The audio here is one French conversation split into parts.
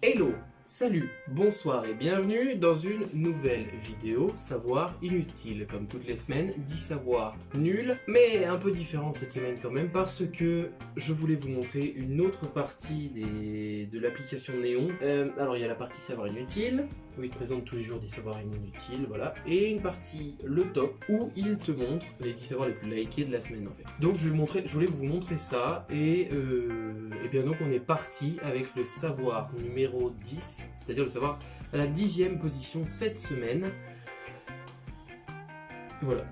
Hello, salut, bonsoir et bienvenue dans une nouvelle vidéo Savoir inutile. Comme toutes les semaines, 10 savoirs nuls, mais un peu différent cette semaine quand même parce que je voulais vous montrer une autre partie de l'application Néon. Alors il y a la partie Savoir inutile, où il te présente tous les jours 10 savoirs inutiles, voilà, et une partie le top, où il te montre les 10 savoirs les plus likés de la semaine en fait. Donc je voulais vous montrer ça, et bien donc on est parti avec le savoir numéro 10, c'est-à-dire le savoir à la 10e position cette semaine. Voilà.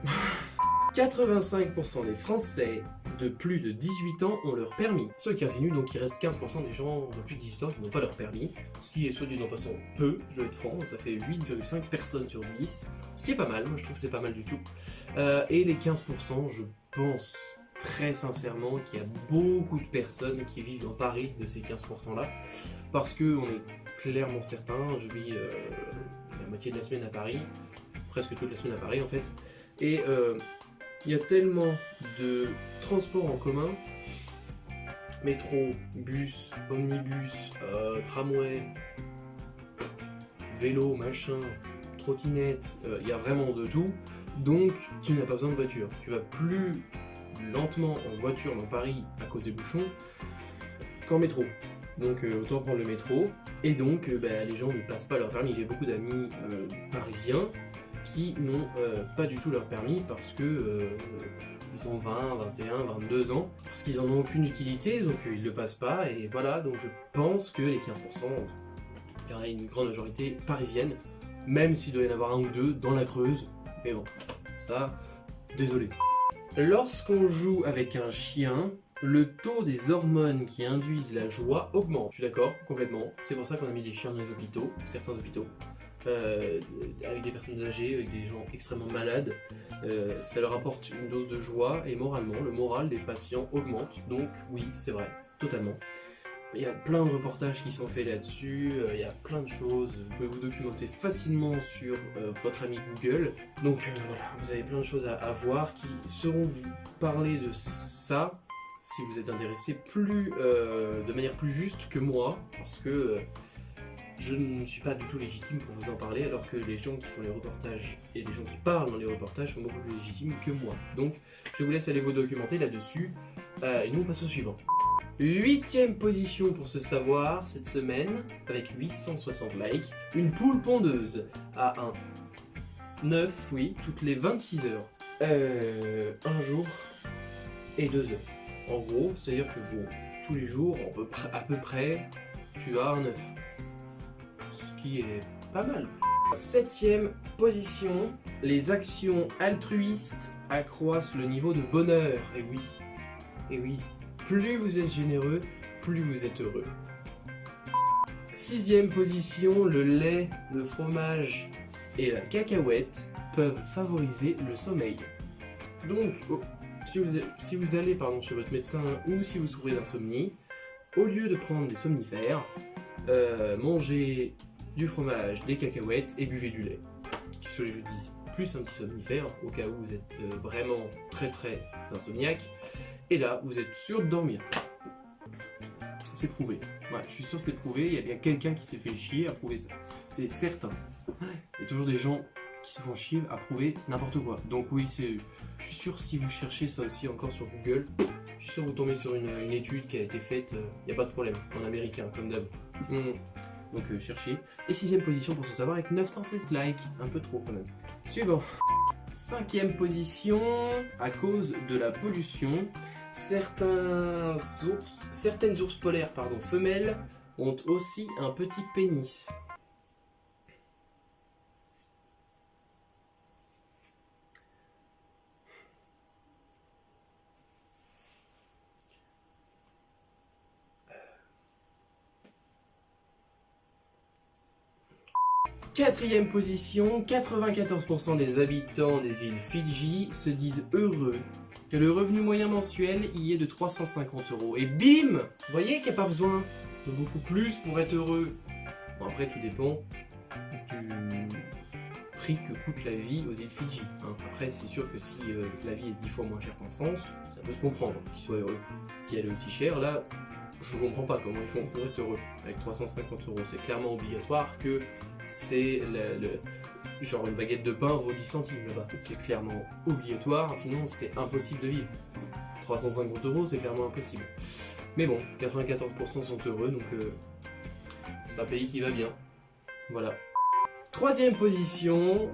85% des Français de plus de 18 ans ont leur permis. Ceux qui insinuent donc qu'il reste 15% des gens de plus de 18 ans qui n'ont pas leur permis, ce qui est soit dit en passant peu, je vais être franc, ça fait 8,5 personnes sur 10, ce qui est pas mal, moi je trouve que c'est pas mal du tout. Et les 15%, je pense très sincèrement qu'il y a beaucoup de personnes qui vivent dans Paris de ces 15% là, parce que on est clairement certain, je vis la moitié de la semaine à Paris, presque toute la semaine à Paris en fait, et il y a tellement de transports en commun, métro, bus, omnibus, tramway, vélo, machin, trottinette, il y a vraiment de tout, donc tu n'as pas besoin de voiture. Tu vas plus lentement en voiture dans Paris à cause des bouchons qu'en métro. Donc autant prendre le métro, et donc les gens ne passent pas leur permis. J'ai beaucoup d'amis parisiens qui n'ont pas du tout leur permis parce que ils ont 20, 21, 22 ans, parce qu'ils en ont aucune utilité, donc ils le passent pas, et voilà, donc je pense que les 15%, il y en a une grande majorité parisienne, même s'il doit y en avoir un ou deux dans la Creuse, mais bon, ça, désolé. Lorsqu'on joue avec un chien, le taux des hormones qui induisent la joie augmente. Je suis d'accord, complètement, c'est pour ça qu'on a mis les chiens dans les hôpitaux, certains hôpitaux. Avec des personnes âgées, avec des gens extrêmement malades, ça leur apporte une dose de joie, et moralement, le moral des patients augmente, donc oui, c'est vrai, totalement. Il y a plein de reportages qui sont faits là-dessus, il y a plein de choses, vous pouvez vous documenter facilement sur votre ami Google, donc voilà, vous avez plein de choses à voir qui seront vous parler de ça, si vous êtes intéressé de manière plus juste que moi, parce que je ne suis pas du tout légitime pour vous en parler, alors que les gens qui font les reportages et les gens qui parlent dans les reportages sont beaucoup plus légitimes que moi. Donc, je vous laisse aller vous documenter là-dessus, et nous on passe au suivant. 8ème position pour ce savoir cette semaine, avec 860 likes, une poule pondeuse à un œuf, oui, toutes les 26 heures. Un jour et 2 heures. En gros, c'est-à-dire que bon, tous les jours, à peu près, tu as un œuf. Ce qui est pas mal. 7ème position, les actions altruistes accroissent le niveau de bonheur. Et oui, plus vous êtes généreux, plus vous êtes heureux. 6ème position, le lait, le fromage et la cacahuète peuvent favoriser le sommeil. Donc, si vous allez chez votre médecin ou si vous souffrez d'insomnie, au lieu de prendre des somnifères, mangez du fromage, des cacahuètes et buvez du lait. Qu'est-ce que je dis? Plus un petit somnifère, au cas où vous êtes vraiment très insomniaque. Et là, vous êtes sûr de dormir. C'est prouvé. Ouais, je suis sûr que c'est prouvé, il y a bien quelqu'un qui s'est fait chier à prouver ça. C'est certain. Il y a toujours des gens qui se font chier à prouver n'importe quoi. Donc oui, je suis sûr, si vous cherchez ça aussi encore sur Google, je suis sûr que vous tombez sur une étude qui a été faite, il n'y a pas de problème, en américain, comme d'hab. Donc cherchez. Et 6ème position pour ce savoir avec 916 likes, un peu trop quand même. Suivant. 5ème position, à cause de la pollution, certaines ours polaires femelles ont aussi un petit pénis. Quatrième position, 94% des habitants des îles Fidji se disent heureux que le revenu moyen mensuel y est de 350 €. Et bim! Vous voyez qu'il n'y a pas besoin de beaucoup plus pour être heureux. Bon, après, tout dépend du prix que coûte la vie aux îles Fidji. Après, c'est sûr que si la vie est 10 fois moins chère qu'en France, ça peut se comprendre qu'ils soient heureux. Si elle est aussi chère, là, je comprends pas comment ils font pour être heureux avec 350 €. C'est clairement obligatoire que c'est genre une baguette de pain vaut 10 centimes là-bas. C'est clairement obligatoire, sinon c'est impossible de vivre. 350 €, c'est clairement impossible. Mais bon, 94% sont heureux, donc c'est un pays qui va bien. Voilà. Troisième position.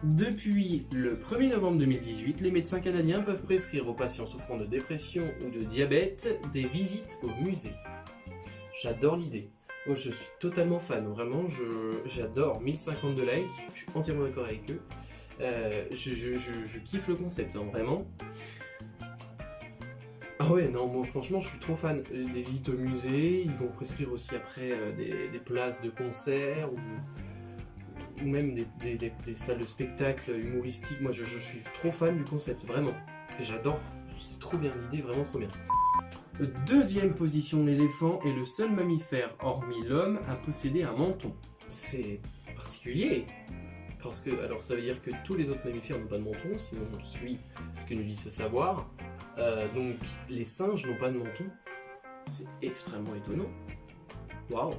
Depuis le 1er novembre 2018, les médecins canadiens peuvent prescrire aux patients souffrant de dépression ou de diabète des visites au musée. J'adore l'idée. Moi, je suis totalement fan, vraiment, j'adore. 1052 likes, je suis entièrement d'accord avec eux. Je kiffe le concept, hein, vraiment. Ah ouais, non, moi franchement, je suis trop fan. Des visites au musée, ils vont prescrire aussi après des places de concert ou même des salles de spectacle humoristiques. Moi, je suis trop fan du concept, vraiment. J'adore, c'est trop bien, l'idée, vraiment trop bien. Deuxième position, l'éléphant est le seul mammifère, hormis l'homme, à posséder un menton. C'est particulier, parce que, alors ça veut dire que tous les autres mammifères n'ont pas de menton, sinon on suit ce que nous dit ce savoir. Donc les singes n'ont pas de menton. C'est extrêmement étonnant. Waouh!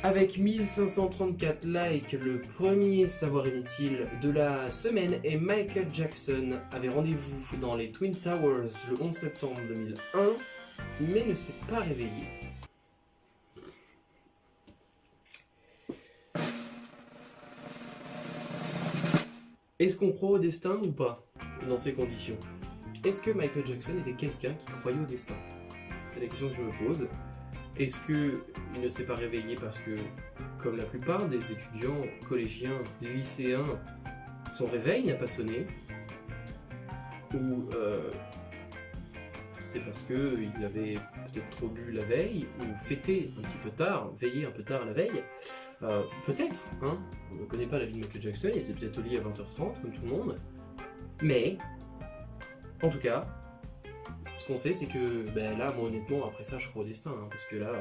Avec 1534 likes, le premier savoir inutile de la semaine est Michael Jackson avait rendez-vous dans les Twin Towers le 11 septembre 2001, mais ne s'est pas réveillé. Est-ce qu'on croit au destin ou pas dans ces conditions? Est-ce que Michael Jackson était quelqu'un qui croyait au destin? C'est la question que je me pose. Est-ce qu'il ne s'est pas réveillé parce que, comme la plupart des étudiants, collégiens, lycéens, son réveil n'a pas sonné? Ou c'est parce qu'il avait peut-être trop bu la veille, ou fêté un petit peu tard, veillé un peu tard la veille? Peut-être, hein? On ne connaît pas la vie de Michael Jackson, il était peut-être au lit à 20h30, comme tout le monde. Mais, en tout cas, ce qu'on sait, c'est que là, moi honnêtement, après ça, je crois au destin, hein, parce que là...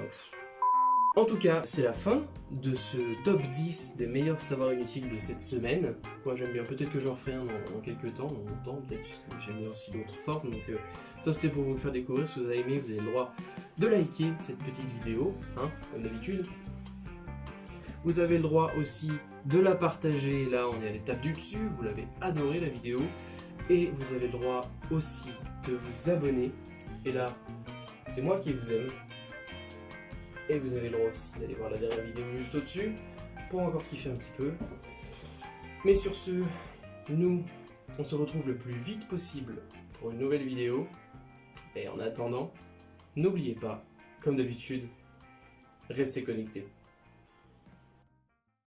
En tout cas, c'est la fin de ce top 10 des meilleurs savoirs inutiles de cette semaine. Moi j'aime bien, peut-être que j'en ferai un dans quelques temps, dans longtemps peut-être, parce que j'aime bien aussi d'autres formes. Donc ça c'était pour vous le faire découvrir. Si vous avez aimé, vous avez le droit de liker cette petite vidéo, hein, comme d'habitude. Vous avez le droit aussi de la partager, là on est à l'étape du dessus, vous l'avez adoré la vidéo. Et vous avez le droit aussi de vous abonner. Et là, c'est moi qui vous aime. Et vous avez le droit aussi d'aller voir la dernière vidéo juste au-dessus pour encore kiffer un petit peu. Mais sur ce, nous, on se retrouve le plus vite possible pour une nouvelle vidéo. Et en attendant, n'oubliez pas, comme d'habitude, restez connectés.